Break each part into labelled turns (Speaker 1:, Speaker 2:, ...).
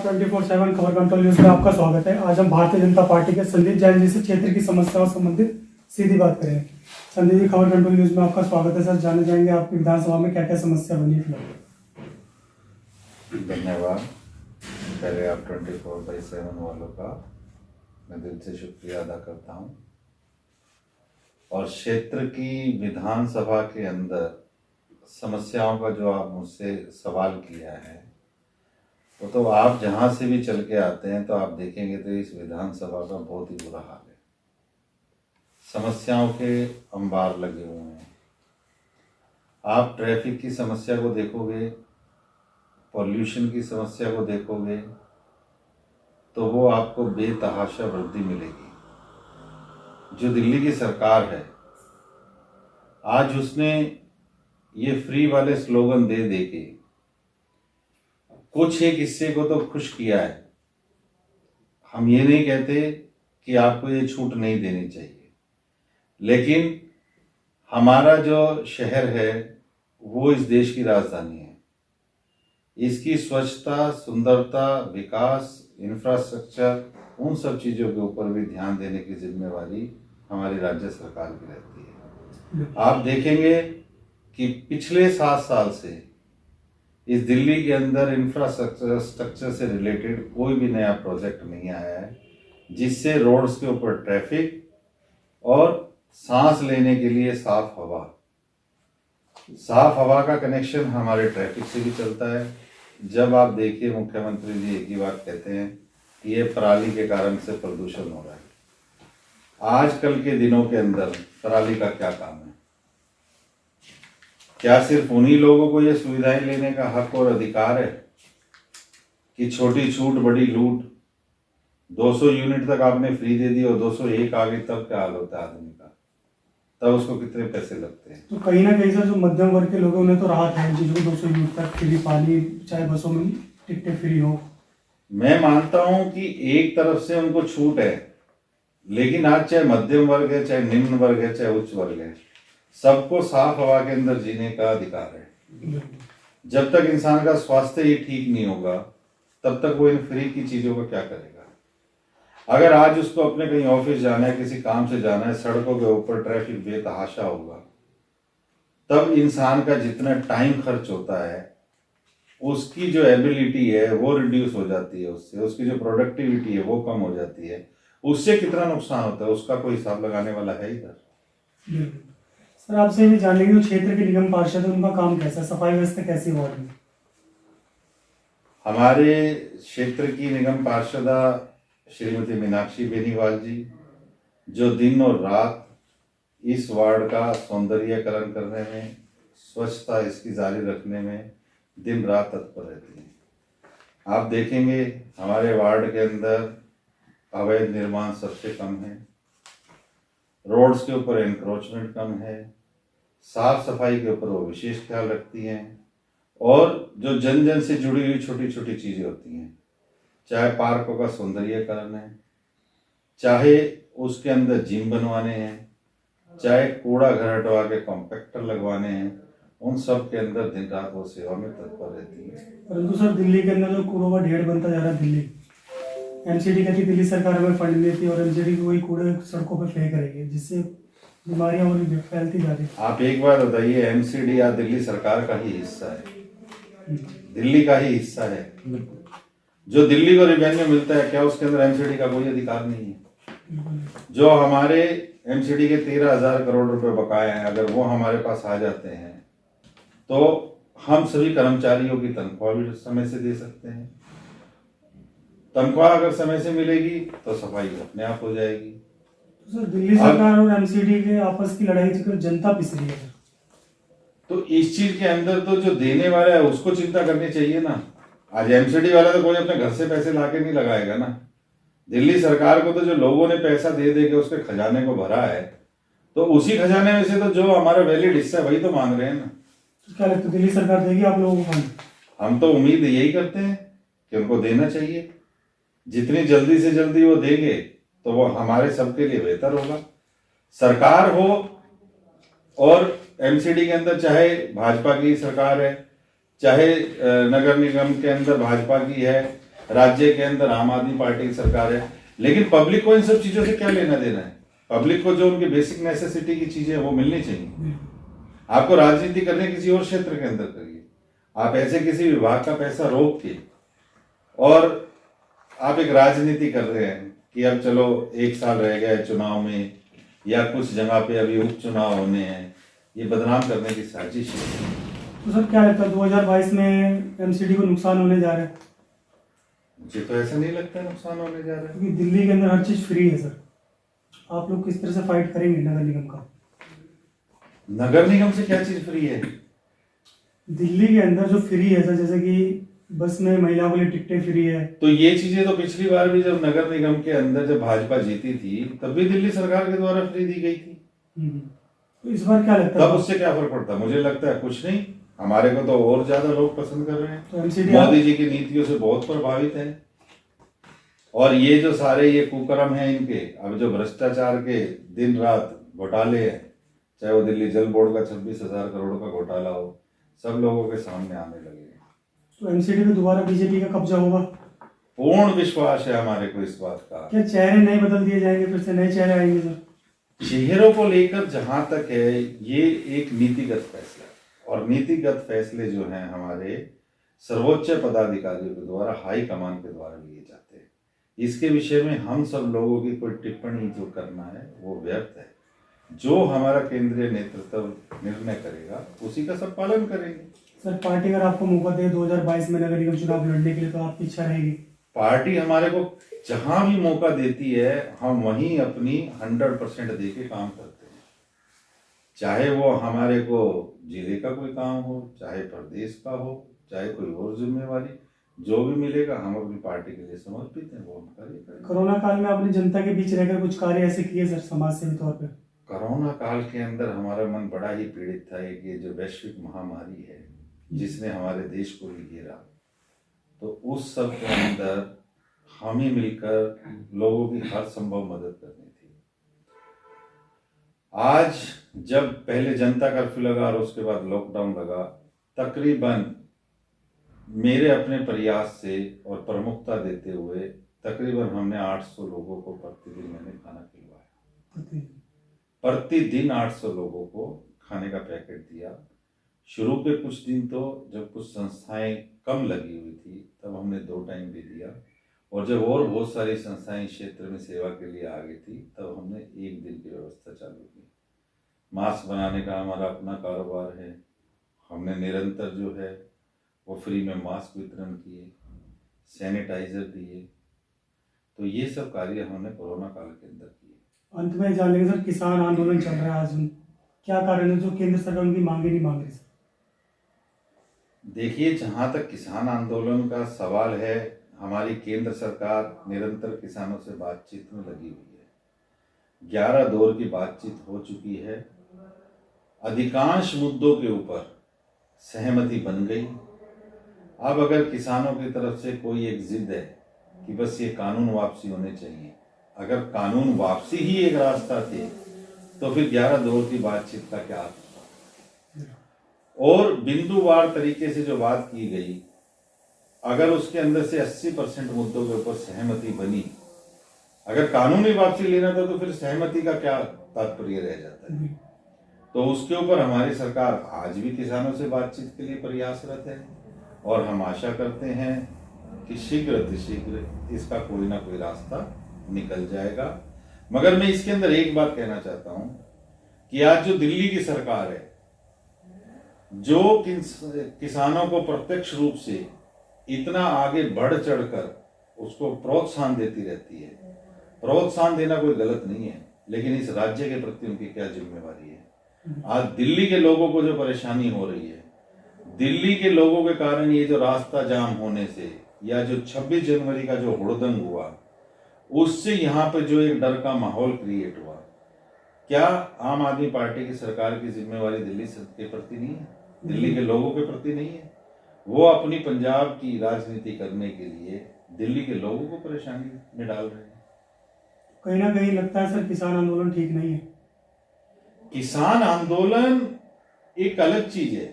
Speaker 1: 24/7 खबर control news में आपका स्वागत है। आज हम भारतीय जनता पार्टी के संदीप जैन जी से क्षेत्र की समस्याओं से संबंधित सीधी बात करेंगे। संदीप जी, खबर कंट्रोल न्यूज में आपका स्वागत है। सर, जाने जाएंगे आपकी विधानसभा में क्या क्या समस्या बनी फिलहाल।
Speaker 2: धन्यवाद। पहले आप 24/7 वालों का मैं दिल से शुक्रिया अदा करता हूँ। और क्षेत्र की विधानसभा के अंदर समस्याओं का जो आप मुझसे सवाल किया है, वो तो आप जहाँ से भी चल के आते हैं तो आप देखेंगे तो इस विधानसभा का बहुत ही बुरा हाल है। समस्याओं के अंबार लगे हुए हैं। आप ट्रैफिक की समस्या को देखोगे, पॉल्यूशन की समस्या को देखोगे तो वो आपको बेतहाशा वृद्धि मिलेगी। जो दिल्ली की सरकार है, आज उसने ये फ्री वाले स्लोगन दे दे के कुछ एक हिस्से को तो खुश किया है। हम ये नहीं कहते कि आपको ये छूट नहीं देनी चाहिए, लेकिन हमारा जो शहर है वो इस देश की राजधानी है। इसकी स्वच्छता, सुंदरता, विकास, इंफ्रास्ट्रक्चर, उन सब चीज़ों के ऊपर भी ध्यान देने की जिम्मेवारी हमारी राज्य सरकार की रहती है। आप देखेंगे कि पिछले 7 साल से इस दिल्ली के अंदर इंफ्रास्ट्रक्चर से रिलेटेड कोई भी नया प्रोजेक्ट नहीं आया है, जिससे रोड्स के ऊपर ट्रैफिक और सांस लेने के लिए साफ हवा का कनेक्शन हमारे ट्रैफिक से भी चलता है। जब आप देखिए, मुख्यमंत्री जी एक ही बात कहते हैं कि ये पराली के कारण से प्रदूषण हो रहा है। आजकल के दिनों के अंदर पराली का क्या काम है? क्या सिर्फ उन्हीं लोगों को ये सुविधाएं लेने का हक और अधिकार है कि छोटी छूट बड़ी लूट? 200 यूनिट तक आपने फ्री दे दी और 201 आ गई, तब क्या हाल होता है आदमी का? तब उसको कितने पैसे लगते हैं?
Speaker 1: तो कहीं ना कहीं से जो मध्यम वर्ग के लोग हैं उन्हें तो राहत है, जिनको 200 यूनिट तक फ्री पानी, चाहे बसों में टिकटें फ्री हो।
Speaker 2: मैं मानता हूं कि एक तरफ से उनको छूट है, लेकिन आज चाहे मध्यम वर्ग है, चाहे निम्न वर्ग है, चाहे उच्च वर्ग है, सबको साफ हवा के अंदर जीने का अधिकार है। जब तक इंसान का स्वास्थ्य ही ठीक नहीं होगा, तब तक वो इन फ्री की चीजों का क्या करेगा? अगर आज उसको अपने कहीं ऑफिस जाना है, किसी काम से जाना है, सड़कों के ऊपर ट्रैफिक बेतहाशा होगा, तब इंसान का जितना टाइम खर्च होता है, उसकी जो एबिलिटी है वो रिड्यूस हो जाती है, उससे उसकी जो प्रोडक्टिविटी है वो कम हो जाती है। उससे कितना नुकसान होता है उसका कोई हिसाब लगाने वाला है इधर।
Speaker 1: सर, आपसे भी जान लेंगे, क्षेत्र के निगम पार्षद उनका काम कैसा है, सफाई व्यवस्था कैसी है वार्ड में?
Speaker 2: हमारे क्षेत्र की निगम पार्षदा श्रीमती मीनाक्षी बेनीवाल जी, जो दिन और रात इस वार्ड का सौंदर्यीकरण करने में, स्वच्छता इसकी जारी रखने में दिन रात तत्पर रहती हैं। आप देखेंगे हमारे वार्ड के अंदर अवैध निर्माण सबसे कम है, रोड्स के ऊपर एनक्रोचमेंट कम है, साफ सफाई के ऊपर वो विशेष ख्याल रखती हैं, और जो जन जन से जुड़ी हुई छोटी छोटी चीज़ें होती हैं, चाहे पार्कों का सौंदर्यीकरण है, चाहे उसके अंदर जिम बनवाने हैं, चाहे कूड़ा घर हटवा के कॉम्पैक्टर लगवाने हैं, उन सब के अंदर दिन रात वो सेवा में तत्पर रहती है।
Speaker 1: परंतु सर, दिल्ली के अंदर जो कूड़ों का ढेर बनता जा रहा है, दिल्ली एमसीडी कहती दिल्ली सरकार हमें फंड देती है और एमसीडी वही कूड़े सड़कों पे फेंक रही है, जिससे बीमारियां और फैलती जा रही है।
Speaker 2: आप एक बार बताइए, एमसीडी या दिल्ली सरकार का ही हिस्सा है? दिल्ली का ही हिस्सा है। जो दिल्ली को रेवेन्यू मिलता है, क्या उसके अंदर एमसीडी का कोई अधिकार नहीं है? जो हमारे एमसीडी के 13,000 करोड़ रुपए बकाए हैं, अगर वो हमारे पास आ जाते हैं तो हम सभी कर्मचारियों की तनख्वाह भी समय से दे सकते हैं। तनख्वाह अगर समय से मिलेगी तो सफाई अपने आप हो जाएगी।
Speaker 1: तो सर, दिल्ली सरकार और एमसीडी के आपस की लड़ाई चक्कर जनता पिस रही है,
Speaker 2: तो इस चीज के अंदर तो जो देने वाला है उसको चिंता करनी चाहिए ना। आज एमसीडी वाला तो कोई अपने घर से पैसे लाके नहीं लगाएगा ना। दिल्ली सरकार को तो जो लोगों ने पैसा दे दे के उसके खजाने को भरा है, तो उसी खजाने में से तो जो हमारा वैलिड हिस्सा है वही तो मांग रहे हैं ना।
Speaker 1: तो क्या लगता है दिल्ली सरकार देगी आप लोगों को फंड?
Speaker 2: हम तो उम्मीद यही करते हैं कि उनको देना चाहिए। जितनी जल्दी से जल्दी वो देंगे तो वो हमारे सबके लिए बेहतर होगा। सरकार हो और एमसीडी के अंदर चाहे भाजपा की सरकार है, चाहे नगर निगम के अंदर भाजपा की है, राज्य के अंदर आम आदमी पार्टी की सरकार है, लेकिन पब्लिक को इन सब चीजों से क्या लेना देना है? पब्लिक को जो उनकी बेसिक नेसेसिटी की चीजें वो मिलनी चाहिए। आपको राजनीति करने किसी और क्षेत्र के अंदर करिए, आप ऐसे किसी विभाग का पैसा रोक के और आप एक राजनीति कर रहे हैं कि अब चलो 1 साल रह गया है चुनाव में, या कुछ जगह पे अभी उपचुनाव होने हैं, ये बदनाम करने की साजिश है।
Speaker 1: तो सर क्या लगता है 2022 में एमसीडी को नुकसान होने जा रहा है?
Speaker 2: मुझे तो ऐसा नहीं लगता नुकसान होने जा रहा है।
Speaker 1: क्योंकि दिल्ली के अंदर हर चीज फ्री है सर, आप लोग किस तरह से फाइट करेंगे नगर निगम का?
Speaker 2: नगर निगम से क्या चीज फ्री है?
Speaker 1: दिल्ली के अंदर जो फ्री है सर, जैसे कि बस में महिलाओं के लिए टिकटें फ्री है।
Speaker 2: तो ये चीजें तो पिछली बार भी जब नगर निगम के अंदर जब भाजपा जीती थी तब भी दिल्ली सरकार के द्वारा फ्री दी गई थी।
Speaker 1: तो इस बार क्या लगता
Speaker 2: तब
Speaker 1: है?
Speaker 2: उससे क्या फर्क पड़ता? मुझे लगता है कुछ नहीं, हमारे को तो और ज्यादा लोग पसंद कर रहे
Speaker 1: तो
Speaker 2: हैं,
Speaker 1: एमसीडी
Speaker 2: मोदी जी की नीतियों से बहुत प्रभावित है। और ये जो सारे ये कुकर्म हैं इनके, अब जो भ्रष्टाचार के दिन रात घोटाले हैं, चाहे वो दिल्ली जल बोर्ड का 26,000 करोड़ का घोटाला हो, सब लोगों के सामने आने लगे हैं।
Speaker 1: तो एमसीडी पे दोबारा बीजेपी का कब्जा होगा?
Speaker 2: पूर्ण विश्वास है हमारे को इस बात का।
Speaker 1: क्या चेहरे नहीं बदल दिए जाएंगे, फिर से नए चेहरे आएंगे सर?
Speaker 2: चेहरों को लेकर जहां तक है, ये एक नीतिगत फैसला है, और नीतिगत फैसले जो हैं हमारे सर्वोच्च पदाधिकारियों के द्वारा, हाई कमान के द्वारा लिए जाते हैं। इसके विषय में हम सब लोगों की कोई टिप्पणी जो करना है वो व्यर्थ है। जो हमारा केंद्रीय नेतृत्व निर्णय करेगा उसी का सब पालन करेंगे।
Speaker 1: सर पार्टी अगर आपको मौका दे 2022 में नगर निगम चुनाव लड़ने के लिए, तो आपकी इच्छा रहेगी?
Speaker 2: पार्टी हमारे को जहां भी मौका देती है हम वहीं अपनी 100% दे के काम करते हैं। चाहे वो हमारे को जिले का कोई काम हो, चाहे प्रदेश का हो, चाहे कोई और जिम्मेवारी, जो भी मिलेगा हम अपनी पार्टी के लिए समर्पित हैं, वो हम कार्य करेंगे।
Speaker 1: कोरोना काल में आपने जनता के बीच रहकर कुछ कार्य ऐसे किए सर, समाज सेवी तौर पर?
Speaker 2: कोरोना काल के अंदर हमारा मन बड़ा ही पीड़ित था कि ये जो वैश्विक महामारी है जिसने हमारे देश को भी घेरा, तो उस सब के अंदर हम ही मिलकर लोगों की हर संभव मदद करनी थी। आज जब पहले जनता कर्फ्यू लगा और उसके बाद लॉकडाउन लगा, तकरीबन मेरे अपने प्रयास से और प्रमुखता देते हुए तकरीबन हमने 800 लोगों को प्रतिदिन मैंने खाना खिलवाया। प्रतिदिन 800 लोगों को खाने का पैकेट दिया। शुरू के कुछ दिन तो जब कुछ संस्थाएं कम लगी हुई थी तब हमने 2 टाइम भी दिया, और जब और बहुत सारी संस्थाएं क्षेत्र में सेवा के लिए आ गई थी तब हमने 1 दिन की व्यवस्था चालू की। मास्क बनाने का हमारा अपना कारोबार है, हमने निरंतर जो है वो फ्री में मास्क वितरण किए, सैनिटाइजर दिए। तो ये सब कार्य हमने कोरोना काल के अंदर किए।
Speaker 1: अंत में जान लेंगे सर, किसान आंदोलन चल रहा है आज भी, क्या कारण है जो केंद्र सरकार उनकी मांगे नहीं मांग रही सर?
Speaker 2: देखिए, जहां तक किसान आंदोलन का सवाल है, हमारी केंद्र सरकार निरंतर किसानों से बातचीत में लगी हुई है। 11 दौर की बातचीत हो चुकी है, अधिकांश मुद्दों के ऊपर सहमति बन गई। अब अगर किसानों की तरफ से कोई एक जिद है कि बस ये कानून वापसी होने चाहिए, अगर कानून वापसी ही एक रास्ता थी तो फिर 11 दौर की बातचीत का क्या अर्थ? और बिंदुवार तरीके से जो बात की गई, अगर उसके अंदर से 80% मुद्दों के ऊपर सहमति बनी, अगर कानूनी वापसी लेना था तो फिर सहमति का क्या तात्पर्य रह जाता है? तो उसके ऊपर हमारी सरकार आज भी किसानों से बातचीत के लिए प्रयासरत है, और हम आशा करते हैं कि शीघ्र अतिशीघ्र इसका कोई ना कोई रास्ता निकल जाएगा। मगर मैं इसके अंदर एक बात कहना चाहता हूं कि आज जो दिल्ली की सरकार है, जो किसानों को प्रत्यक्ष रूप से इतना आगे बढ़ चढ़कर उसको प्रोत्साहन देती रहती है, प्रोत्साहन देना कोई गलत नहीं है, लेकिन इस राज्य के प्रति उनकी क्या जिम्मेवारी है? आज दिल्ली के लोगों को जो परेशानी हो रही है, दिल्ली के लोगों के कारण ये जो रास्ता जाम होने से, या जो 26 जनवरी का जो हुड़दंग हुआ, उससे यहाँ पे जो एक डर का माहौल क्रिएट हुआ, क्या आम आदमी पार्टी की सरकार की जिम्मेवारी दिल्ली के प्रति नहीं है? दिल्ली के लोगों के प्रति नहीं है? वो अपनी पंजाब की राजनीति करने के लिए दिल्ली के लोगों को परेशानी में डाल रहे हैं।
Speaker 1: कहीं ना कहीं लगता है सर किसान आंदोलन ठीक नहीं है।
Speaker 2: किसान आंदोलन एक अलग चीज है,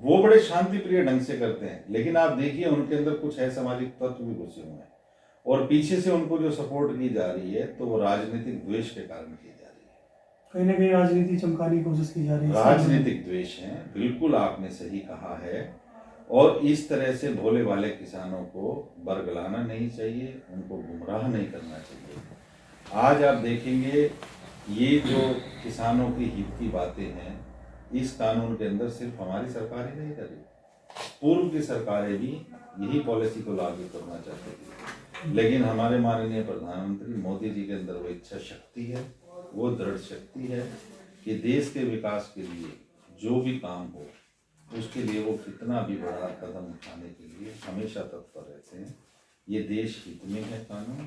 Speaker 2: वो बड़े शांति प्रिय ढंग से करते हैं, लेकिन आप देखिए उनके अंदर कुछ असामाजिक तत्व भी घुसे हुए हैं और पीछे से उनको जो सपोर्ट की जा रही है तो वो राजनीतिक द्वेष के कारण की जा रही है।
Speaker 1: कहीं ना कहीं राजनीति चमकाने की कोशिश की जा रही है।
Speaker 2: राजनीतिक द्वेष है, बिल्कुल आपने सही कहा है। और इस तरह से भोले भाले किसानों को बरगलाना नहीं चाहिए, उनको गुमराह नहीं करना चाहिए। आज आप देखेंगे ये जो किसानों की हित की बातें हैं, इस कानून के अंदर सिर्फ हमारी सरकार ही नहीं कर रही, पूर्व की सरकारें भी यही पॉलिसी को लागू करना चाहती थी, लेकिन हमारे माननीय प्रधानमंत्री मोदी जी के अंदर वो इच्छा शक्ति है, वो दृढ़ शक्ति है कि देश के विकास के लिए जो भी काम हो उसके लिए वो कितना भी बड़ा कदम उठाने के लिए हमेशा तत्पर रहते हैं। ये देश हित में है कानून।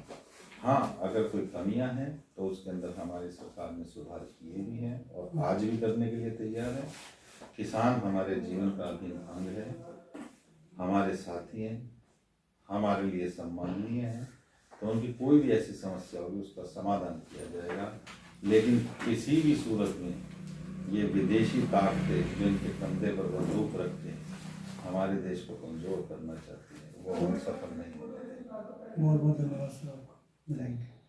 Speaker 2: हाँ, अगर कोई कमियां हैं तो उसके अंदर हमारी सरकार ने सुधार किए भी हैं और आज भी करने के लिए तैयार है। किसान हमारे जीवन का अभिन्न अंग है, हमारे साथी हैं, हमारे लिए सम्माननीय हैं, तो उनकी कोई भी ऐसी समस्या होगी उसका समाधान किया जाएगा। लेकिन किसी भी सूरत में ये विदेशी ताकतें जो इनके कंधे पर बंदूक रख के हमारे देश को कमजोर करना चाहती है, वो हम सफल नहीं होने देंगे।
Speaker 1: बहुत बहुत धन्यवाद सर आपका।
Speaker 2: Thank you.